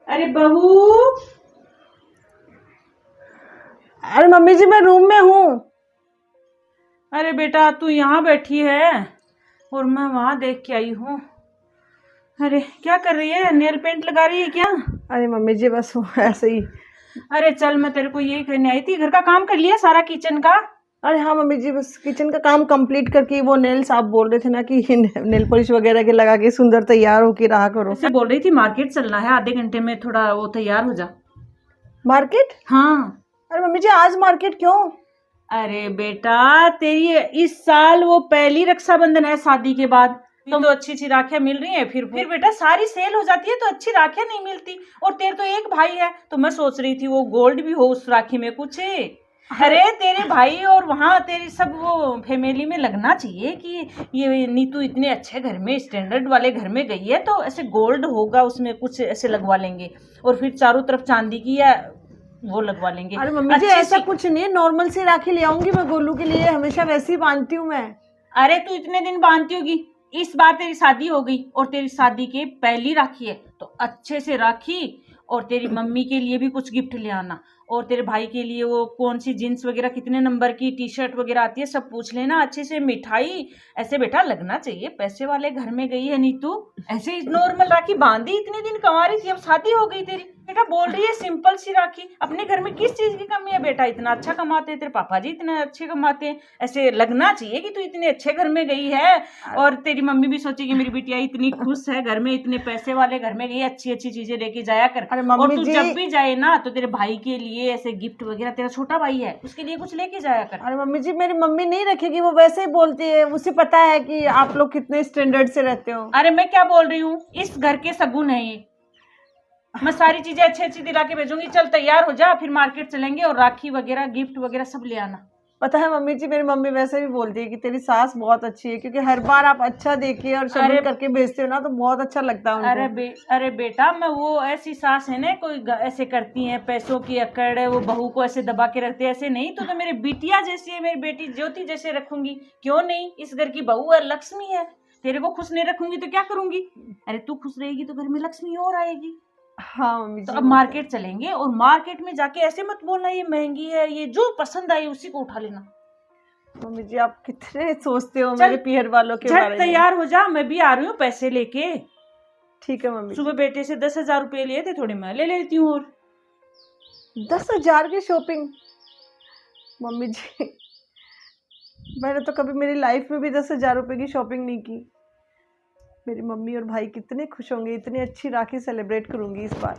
अरे बहू। अरे मम्मी जी मैं रूम में हूँ। अरे बेटा तू यहाँ बैठी है और मैं वहां देख के आई हूँ। अरे क्या कर रही है, नेल पेंट लगा रही है क्या? अरे मम्मी जी बस ऐसे ही। अरे चल, मैं तेरे को यही कहने आई थी, घर का काम कर लिया सारा किचन का? अरे हाँ मम्मी जी बस किचन का काम कंप्लीट करके वो नेल्स आप बोल रहे थे ना कि नेल पॉलिश वगैरह के लगा के सुंदर तैयार होके रहा करो। ऐसे बोल रही थी मार्केट चलना है, आधे घंटे में थोड़ा वो तैयार हो जा। मार्केट? हाँ। अरे मम्मी जी आज मार्केट क्यों? अरे बेटा तेरी इस साल वो पहली रक्षाबंधन है शादी के बाद, तो अच्छी अच्छी राखियां मिल रही हैं। फिर बेटा सारी सेल हो जाती है तो अच्छी राखियां नहीं मिलती। और तेरे तो एक भाई है, तो मैं सोच रही थी वो गोल्ड भी हो उस राखी में कुछ। अरे तेरे भाई और वहाँ तेरी सब वो फैमिली में लगना चाहिए कि ये नीतू इतने अच्छे घर में, स्टैंडर्ड वाले घर में गई है, तो ऐसे गोल्ड होगा उसमें कुछ ऐसे लगवा लेंगे। और फिर चारों तरफ चांदी की या वो लगवा लेंगे। अरे मम्मी जी ऐसा कुछ नहीं है, नॉर्मल सी राखी ले आऊंगी मैं गोलू के लिए, हमेशा वैसे ही बांधती हूँ मैं। अरे तू इतने दिन बांधती होगी, इस बार तेरी शादी हो गई और तेरी शादी की पहली राखी है, तो अच्छे से राखी। और तेरी मम्मी के लिए भी कुछ गिफ्ट ले आना। और तेरे भाई के लिए वो कौन सी जींस वगैरह, कितने नंबर की टी शर्ट वगैरह आती है, सब पूछ लेना अच्छे से। मिठाई ऐसे बेटा लगना चाहिए, पैसे वाले घर में गई है नीतू, ऐसे नॉर्मल राखी बांधी, इतने दिन कमा रही थी, अब शादी हो गई तेरी। बेटा बोल रही है सिंपल सी राखी। अपने घर में किस चीज की कमी है बेटा? इतना अच्छा कमाते हैं तेरे पापा जी, इतने अच्छे कमाते हैं, ऐसे लगना चाहिए कि तू इतने अच्छे घर में गई है। और तेरी मम्मी भी सोचेगी मेरी बिटिया इतनी खुश है घर में, इतने पैसे वाले घर में गई, अच्छी अच्छी चीजें लेके जाया कर। अरे और मम्मी तू जी जब भी जाए ना तो तेरे भाई के लिए ऐसे गिफ्ट वगैरह, तेरा छोटा भाई है उसके लिए कुछ लेके जाया कर। अरे मम्मी जी मेरी मम्मी नहीं रखेगी, वो वैसे ही बोलती है, उसे पता है कि आप लोग कितने स्टैंडर्ड से रहते हो। अरे मैं क्या बोल रही हूँ, इस घर के सगुन है ये। मैं सारी चीजें अच्छी अच्छी दिला के भेजूंगी। चल तैयार हो जा, फिर मार्केट चलेंगे और राखी वगैरह गिफ्ट वगैरह सब ले आना। पता है मम्मी जी मेरी मम्मी वैसे भी बोलती है कि तेरी सास बहुत अच्छी है, क्योंकि हर बार आप अच्छा देखिए और शगुन करके भेजते हो ना तो बहुत अच्छा लगता है उनको। अरे बेटा, मैं वो ऐसी सास है ना, कोई ऐसे करती है पैसों की अकड़ है, वो बहू को ऐसे दबा के रखते हैं, ऐसे नहीं। तो मेरी बिटिया जैसी है, मेरी बेटी ज्योति जैसे रखूंगी। क्यों नहीं, इस घर की बहू है, लक्ष्मी है। तेरे को खुश नहीं रखूंगी तो क्या करूंगी? अरे तू खुश रहेगी तो घर में लक्ष्मी और आएगी। हाँ मम्मी तो जी अब मार्केट चलेंगे और मार्केट में जाके ऐसे मत बोलना ये महंगी है, ये जो पसंद आई उसी को उठा लेना। मम्मी जी आप कितने सोचते हो मेरे पियर वालों के बारे में। तैयार हो जा, मैं भी आ रही हूँ पैसे लेके। ठीक है मम्मी। सुबह बेटे से 10,000 रुपए लिए थे, थोड़े मैं ले लेती हूँ। और 10,000 की शॉपिंग? मम्मी जी मैंने तो कभी मेरी लाइफ में भी 10,000 रुपए की शॉपिंग नहीं की। मेरी मम्मी और भाई कितने खुश होंगे, इतनी अच्छी राखी सेलिब्रेट करूंगी इस बार।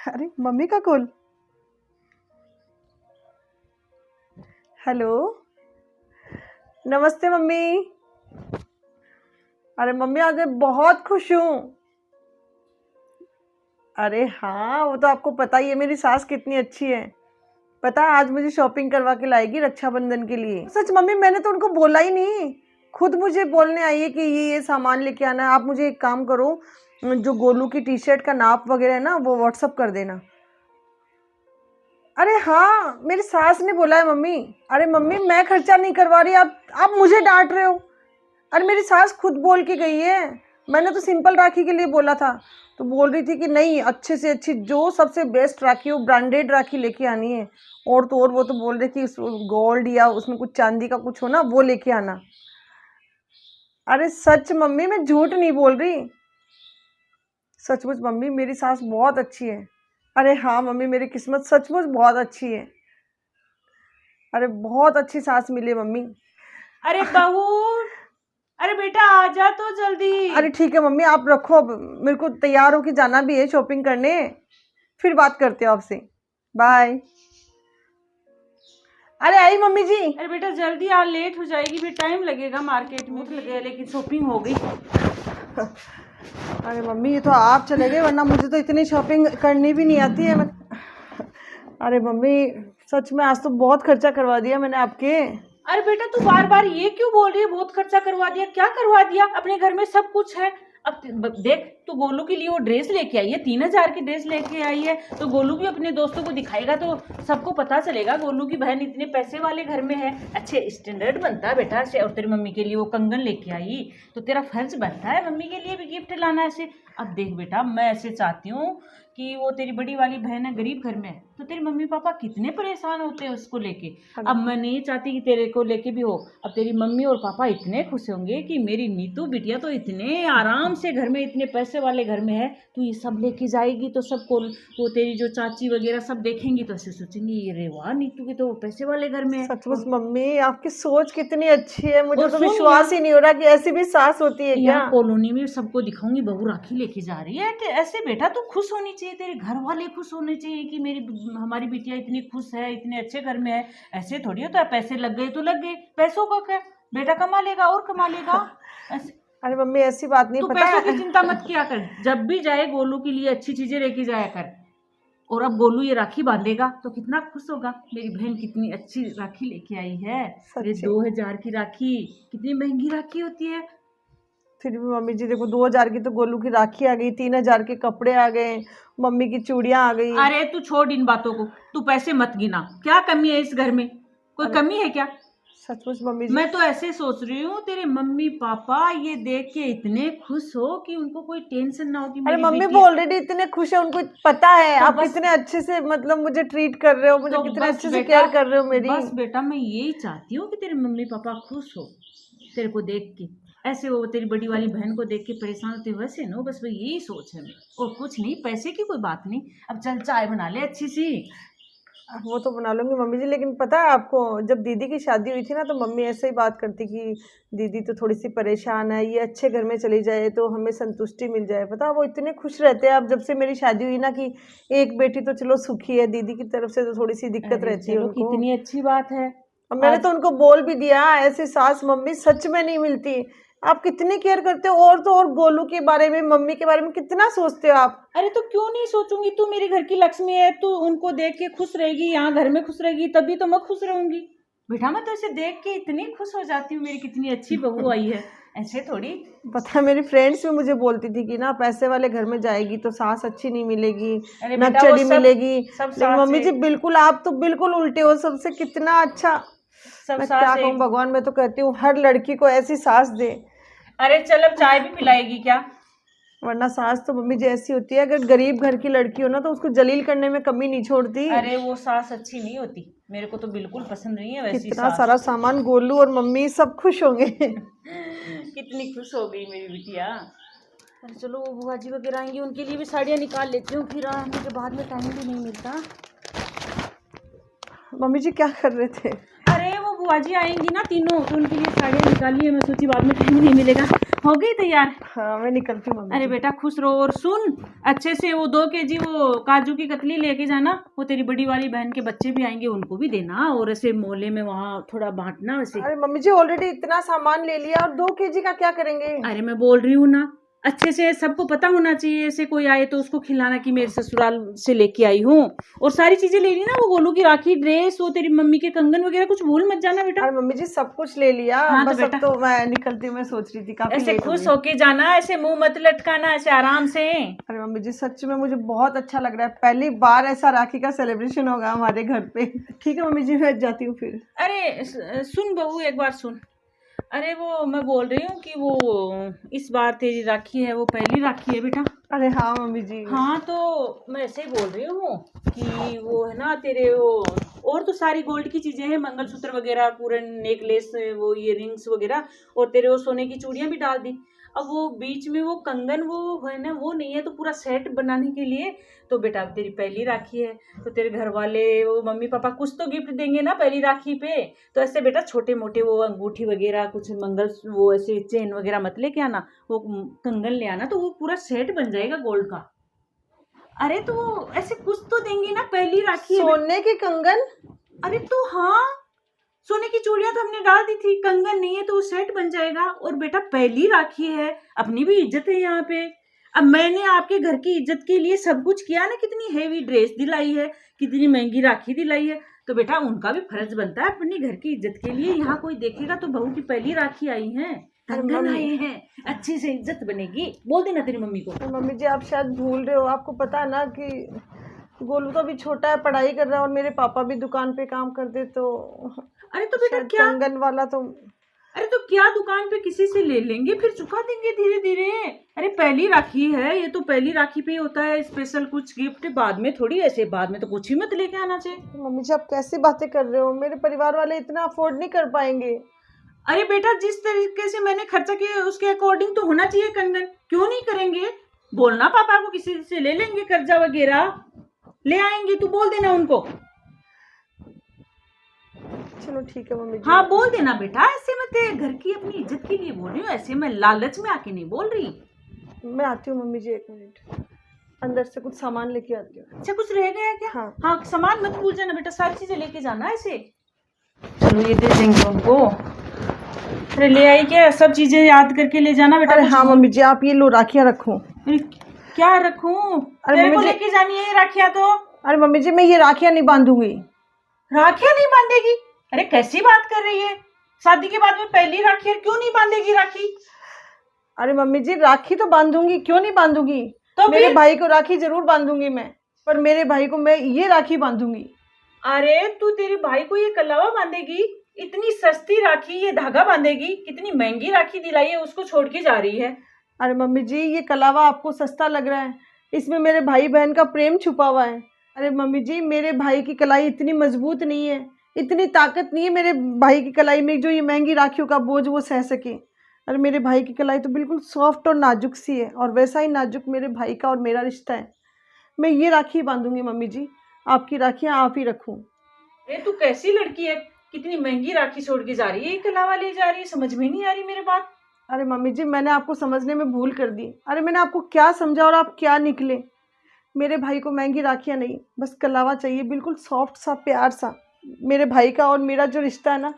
अरे मम्मी का कॉल। हेलो नमस्ते मम्मी। अरे मम्मी आज मैं बहुत खुश हूँ। अरे हाँ वो तो आपको पता ही है मेरी सास कितनी अच्छी है। पता है आज मुझे शॉपिंग करवा के लाएगी रक्षाबंधन के लिए। सच मम्मी मैंने तो उनको बोला ही नहीं, खुद मुझे बोलने आई है कि ये सामान लेके आना है। आप मुझे एक काम करो, जो गोलू की टी शर्ट का नाप वगैरह है ना वो व्हाट्सअप कर देना। अरे हाँ मेरी सास ने बोला है मम्मी। अरे मम्मी मैं खर्चा नहीं करवा रही, आप मुझे डांट रहे हो। अरे मेरी सास खुद बोल के गई है, मैंने तो सिंपल राखी के लिए बोला था, तो बोल रही थी कि नहीं अच्छे से अच्छी जो सबसे बेस्ट राखी हो, ब्रांडेड राखी लेके आनी है। और तो और वो तो बोल रही थी गोल्ड या उसमें कुछ चांदी का कुछ हो ना वो लेके आना। अरे सच मम्मी मैं झूठ नहीं बोल रही, सचमुच मम्मी मेरी सास बहुत अच्छी है। अरे हाँ मम्मी मेरी किस्मत सचमुच बहुत अच्छी है। अरे बहुत अच्छी सास मिली मम्मी। अरे बहू, अरे बेटा आ जा तो जल्दी। अरे ठीक है मम्मी आप रखो, अब मेरे को तैयार होके जाना भी है शॉपिंग करने, फिर बात करते हो आपसे। बाय। अरे आई मम्मी जी। अरे बेटा जल्दी आ, लेट हो जाएगी, फिर टाइम लगेगा मार्केट में लगेगा, लेकिन शॉपिंग हो गई। अरे मम्मी ये तो आप चले गए, वरना मुझे तो इतनी शॉपिंग करनी भी नहीं आती है। अरे मम्मी सच में आज तो बहुत खर्चा करवा दिया मैंने आपके। अरे बेटा तू बार बार ये क्यों बोल रही है बहुत खर्चा करवा दिया? क्या करवा दिया? अपने घर में सब कुछ है, अब देख, तू गोलू के लिए वो ड्रेस लेके आई है, 3,000 की ड्रेस लेके आई है, तो गोलू भी अपने दोस्तों को दिखाएगा तो सबको पता चलेगा गोलू की बहन इतने पैसे वाले घर में है, अच्छे स्टैंडर्ड बनता है बेटा ऐसे। और तेरी मम्मी के लिए वो कंगन लेके आई तो तेरा फर्ज बनता है मम्मी के लिए भी गिफ्ट लाना ऐसे। अब देख बेटा, मैं ऐसे चाहती हूँ कि वो तेरी बड़ी वाली बहन है, गरीब घर में है, तो तेरे मम्मी पापा कितने परेशान होते हैं उसको लेके। अब मैं नहीं चाहती कि तेरे को लेके भी हो। अब तेरी मम्मी और पापा इतने खुश होंगे कि मेरी नीतू बिटिया तो इतने आराम से घर में, इतने पैसे वाले घर में है, तो ये सब लेके जाएगी तो सबको, वो तेरी जो चाची वगैरह सब देखेंगी तो ऐसे सोचेंगी ये रे वाह, नीतू की तो वो पैसे वाले घर में है। सचमुच मम्मी आपकी सोच कितनी अच्छी है, मुझे और तो सुन विश्वास ही नहीं हो रहा कि ऐसी भी सास होती है क्या। यहाँ कॉलोनी में सबको दिखाऊंगी बहू राखी लेके जा रही है, तो ऐसे बेटा तू खुश होनी चाहिए, तेरे घर वाले खुश होने चाहिए कि हमारी बिटिया इतनी खुश है, इतने अच्छे घर में है। ऐसे थोड़ी होता है, पैसे लग गए तो लग गए, पैसों का क्या, बेटा कमा लेगा और कमा लेगा ऐसे। अरे मम्मी ऐसी बात नहीं, तू पता पैसों की है चिंता मत किया कर, जब भी जाए गोलू के लिए अच्छी चीजें लेके जाया कर। और अब गोलू ये राखी बांधेगा तो कितना खुश होगा, मेरी बहन कितनी अच्छी राखी लेके आई है। ये सच्ची। 2,000 की राखी, कितनी महंगी राखी होती है। फिर भी मम्मी जी देखो 2,000 की तो गोलू की राखी आ गई, 3,000 के कपड़े आ गए, मम्मी की चूड़ियां आ गई। अरे तू छोड़ इन बातों को, तू पैसे मत गिना, क्या कमी है इस घर में, कोई अरे कमी है क्या। सचमुच मम्मी जी। मैं तो ऐसे सोच रही हूँ तेरे मम्मी पापा ये देख के इतने खुश हो कि उनको कोई टेंशन ना हो कि अरे मेरी मम्मी बेटी। वो ऑलरेडी इतने खुश है, उनको पता है तो आप बस, कितने अच्छे से मतलब मुझे ट्रीट कर रहे हो, मुझे तो कितने बस अच्छे से बेटा, केयर कर रहे हो मेरी। बस बेटा मैं यही चाहती हूँ कि तेरे मम्मी पापा खुश हो तेरे को देख के। ऐसे वो तेरी बड़ी वाली बहन को देख के परेशान होते वैसे नो, बस वही यही सोच है मेरी, और कुछ नहीं, पैसे की कोई बात नहीं। अब चल चाय बना ले अच्छी सी। वो तो बना लूंगी मम्मी जी, लेकिन पता है आपको जब दीदी की शादी हुई थी ना तो मम्मी ऐसे ही बात करती कि दीदी तो थोड़ी सी परेशान है, ये अच्छे घर में चली जाए तो हमें संतुष्टि मिल जाए। पता है वो इतने खुश रहते हैं। अब जब से मेरी शादी हुई ना कि एक बेटी तो चलो सुखी है, दीदी की तरफ से तो थोड़ी सी दिक्कत अरे रहती है चलो उनको। कितनी अच्छी बात है। और मैंने आज तो उनको बोल भी दिया ऐसी सास मम्मी सच में नहीं मिलती। आप कितनी केयर करते हो, और तो और गोलू के बारे में मम्मी के बारे में कितना सोचते हो आप। अरे तो क्यों नहीं सोचूंगी, तू मेरे घर की लक्ष्मी है, तू उनको देख के खुश रहेगी, यहाँ घर में खुश रहेगी, तभी तो मैं खुश रहूंगी। बेटा मैं तो इसे देख के इतनी खुश हो जाती हूँ, मेरी कितनी अच्छी बहू आई है, ऐसे थोड़ी। पता है मेरी फ्रेंड्स भी मुझे बोलती थी कि ना पैसे वाले घर में जाएगी तो सास अच्छी नहीं मिलेगी, अरे बेटा वो नक्चड़ी सब मिलेगी। सब लेकिन सास मम्मी जी बिल्कुल, आप तो बिल्कुल उल्टे हो सबसे, कितना अच्छा। सब मैं सास क्या कहूँ भगवान, मैं तो कहती हूँ हर लड़की को ऐसी सास दे। अरे चल अब चाय भी पिलाएगी क्या। वरना सास तो मम्मी जी ऐसी होती है, अगर गरीब घर की लड़की हो ना तो उसको जलील करने में कमी नहीं छोड़ती। अरे वो सास अच्छी नहीं होती, मेरे को तो बिल्कुल पसंद नहीं है वैसी कितना सास। सारा सामान गोलू और मम्मी सब खुश होंगे। कितनी खुश हो गई मेरी बिटिया। अरे चलो वो बुआ जी वगैरह आएंगी, उनके लिए भी साड़ियाँ निकाल लेती हूँ, फिर आने के बाद में टाइम भी नहीं मिलता। मम्मी जी क्या कर रहे थे। अरे वो बुआ जी आएंगी ना तीनों, तो उनके लिए साड़ियाँ निकाली है, मैं सोची बाद में टाइम नहीं मिलेगा। हो गई तैयार। हाँ मैं निकलती हूँ मम्मी अरे जी। बेटा खुश रहो, और सुन अच्छे से वो 2 kg वो काजू की कतली लेके जाना, वो तेरी बड़ी वाली बहन के बच्चे भी आएंगे उनको भी देना, और ऐसे मोहल्ले में वहाँ थोड़ा बांटना वैसे। अरे मम्मी जी ऑलरेडी इतना सामान ले लिया, और 2 केजी का क्या करेंगे। अरे मैं बोल रही हूँ ना, अच्छे से सबको पता होना चाहिए, ऐसे कोई आए तो उसको खिलाना कि मेरे ससुराल से लेके आई हूँ, और सारी चीजें ले ली ना, वो गोलू की राखी, ड्रेस, वो तेरी मम्मी के कंगन वगैरह, कुछ भूल मत जाना बेटा। अरे मम्मी जी सब कुछ ले लिया। हाँ, तो बस बेटा अब तो मैं निकलती हूँ, मैं सोच रही थी काफी ऐसे लेट हो खुश गई। होके जाना, ऐसे मुंह मत लटकाना, ऐसे आराम से। अरे मम्मी जी सच में मुझे बहुत अच्छा लग रहा है, पहली बार ऐसा राखी का सेलिब्रेशन होगा हमारे घर पे। ठीक है मम्मी जी मैं जाती हूँ फिर। अरे सुन बहू एक बार सुन। अरे वो मैं बोल रही हूँ कि वो इस बार तेरी राखी है, वो पहली राखी है बेटा। अरे हाँ मम्मी जी। हाँ तो मैं ऐसे ही बोल रही हूँ कि वो है ना तेरे वो, और तो सारी गोल्ड की चीजें हैं, मंगलसूत्र वगैरह, पूरे नेकलेस, वो इयररिंग्स वगैरह, और तेरे वो सोने की चूड़ियां भी डाल दी। अब वो बीच में वो कंगन वो है ना, वो नहीं है, तो पूरा सेट बनाने के लिए तो बेटा अब तेरी पहली राखी है, तो तेरे घर वाले वो मम्मी पापा कुछ तो गिफ्ट देंगे ना पहली राखी पे। तो ऐसे बेटा छोटे मोटे वो अंगूठी वगैरह, कुछ मंगल वो ऐसे चेन वगैरह मत लेके आना, वो कंगन ले आना, तो वो पूरा सेट बन जाएगा गोल्ड का। अरे तो वो ऐसे कुछ तो देंगे ना, पहली राखी है। सोने के कंगन। अरे तो हाँ, सोने की चूड़ियां तो हमने डाल दी थी, कंगन नहीं है तो वो सेट बन जाएगा। और बेटा पहली राखी है, अपनी भी इज्जत है यहाँ पे। अब मैंने आपके घर की इज्जत के लिए सब कुछ किया ना, कितनी हेवी ड्रेस दिलाई है, कितनी महंगी राखी दिलाई है, तो बेटा उनका भी फर्ज बनता है अपनी घर की इज्जत के लिए, यहाँ कोई देखेगा तो बहू की पहली राखी आई है, कंगन मम्मी। आए हैं, अच्छे से इज्जत बनेगी, बोल देना तेरी मम्मी को। मम्मी जी आप शायद भूल रहे हो, आपको पता है ना कि गोलू तो अभी छोटा है, पढ़ाई कर रहा है और मेरे पापा भी दुकान पे काम करते, तो अरे तो बेटा शायद क्या, कंगन वाला तो। अरे तो क्या दुकान पे किसी से ले लेंगे, फिर चुका देंगे धीरे धीरे। अरे पहली राखी है ये, तो पहली राखी पे ही होता है स्पेशल कुछ गिफ्ट, बाद में थोड़ी, ऐसे बाद में तो कुछ ही मत लेके आना चाहिए। मम्मी जी आप कैसी बातें कर रहे हो, मेरे परिवार वाले इतना अफोर्ड नहीं कर पाएंगे। अरे बेटा जिस तरीके से मैंने खर्चा किया उसके अकॉर्डिंग तो होना चाहिए कंगन, क्यों नहीं करेंगे। बोलना पापा को किसी से ले लेंगे, कर्जा वगैरह ले आएंगे, तू बोल देना उनको। चलो ठीक है मम्मी जी। हाँ बोल देना बेटा, ऐसे मत, घर की अपनी इज्जत के लिए बोल रही हूँ, ऐसे मैं लालच में आके नहीं बोल रही। मैं आती हूँ मम्मी जी, 1 मिनट, अंदर से कुछ सामान लेके आती हूँ। अच्छा कुछ रह गया क्या? हाँ। हाँ सामान मत भूल जाना बेटा, सारी चीजें लेके जाना ऐसे। चलो ये दे देंगे उनको। अरे ले आई क्या, सब चीजें याद करके ले जाना बेटा। अरे हाँ मम्मी जी आप ये लो राखियाँ रखो। अरे क्या रखूं, तेरे को लेके जानी है ये राखियां तो। अरे मम्मी जी मैं ये राखियाँ नहीं बांधूंगी। राखियां नहीं बांधेगी? अरे कैसी बात कर रही है, शादी के बाद में पहली राखी है, क्यों नहीं बांधेगी राखी? अरे मम्मी जी राखी तो बांधूंगी, क्यों नहीं बांधूंगी। तो मेरे फिर? भाई को राखी जरूर बांधूंगी मैं, पर मेरे भाई को मैं ये राखी बांधूंगी। अरे तू तेरे भाई को ये कलावा बांधेगी? इतनी सस्ती राखी ये धागा बांधेगी? कितनी महंगी राखी दिलाई है उसको, छोड़ के जा रही है। अरे मम्मी जी ये कलावा आपको सस्ता लग रहा है, इसमें मेरे भाई बहन का प्रेम छुपा हुआ है। अरे मम्मी जी मेरे भाई की कलाई इतनी मजबूत नहीं है, इतनी ताकत नहीं है मेरे भाई की कलाई में जो ये महंगी राखियों का बोझ वो सह सके। अरे मेरे भाई की कलाई तो बिल्कुल सॉफ्ट और नाजुक सी है, और वैसा ही नाजुक मेरे भाई का और मेरा रिश्ता है। मैं ये राखी बांधूंगी मम्मी जी, आपकी राखियाँ आप ही रखूँ। अरे तू कैसी लड़की है, कितनी महंगी राखी छोड़ के जा रही है, ये कलावा ले जा रही है, समझ में नहीं आ रही मेरे बात। अरे मम्मी जी मैंने आपको समझने में भूल कर दी। अरे मैंने आपको क्या समझा और आप क्या निकले। मेरे भाई को महंगी राखियाँ नहीं, बस कलावा चाहिए, बिल्कुल सॉफ्ट सा प्यार सा। मेरे भाई का और मेरा जो रिश्ता है ना,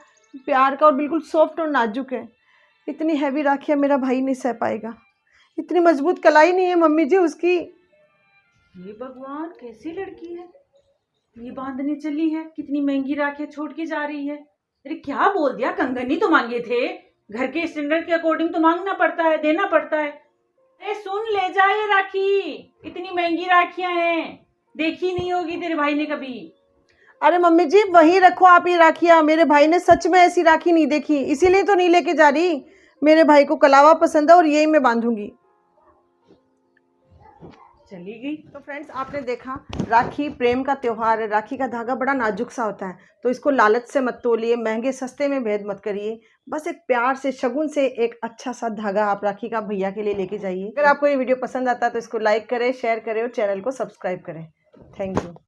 प्यार का और बिल्कुल सॉफ्ट और नाजुक है। इतनी हैवी राखियाँ मेरा भाई नहीं सह पाएगा, इतनी मजबूत कलाई नहीं है मम्मी जी उसकी। ये भगवान कैसी लड़की है, ये बांधने चली है, कितनी महंगी राखियां छोड़ के जा रही है। अरे क्या बोल दिया, कंगन ही तो मांगे थे, घर के स्टैंडर्ड के अकॉर्डिंग तो मांगना पड़ता है, देना पड़ता है। अरे सुन, ले जा ये राखी, इतनी महंगी राखियां हैं, देखी नहीं होगी तेरे भाई ने कभी। अरे मम्मी जी वहीं रखो आप ये राखियाँ, मेरे भाई ने सच में ऐसी राखी नहीं देखी, इसीलिए तो नहीं लेके जा रही। मेरे भाई को कलावा पसंद है और यही मैं बांधूंगी। चली गई। तो फ्रेंड्स आपने देखा, राखी प्रेम का त्योहार है, राखी का धागा बड़ा नाजुक सा होता है, तो इसको लालच से मत तोलिए, महंगे सस्ते में भेद मत करिए। बस एक प्यार से, शगुन से एक अच्छा सा धागा आप राखी का भैया के लिए लेके जाइए। अगर आपको ये वीडियो पसंद आता है तो इसको लाइक करें, शेयर करें और चैनल को सब्सक्राइब करें। Thank you.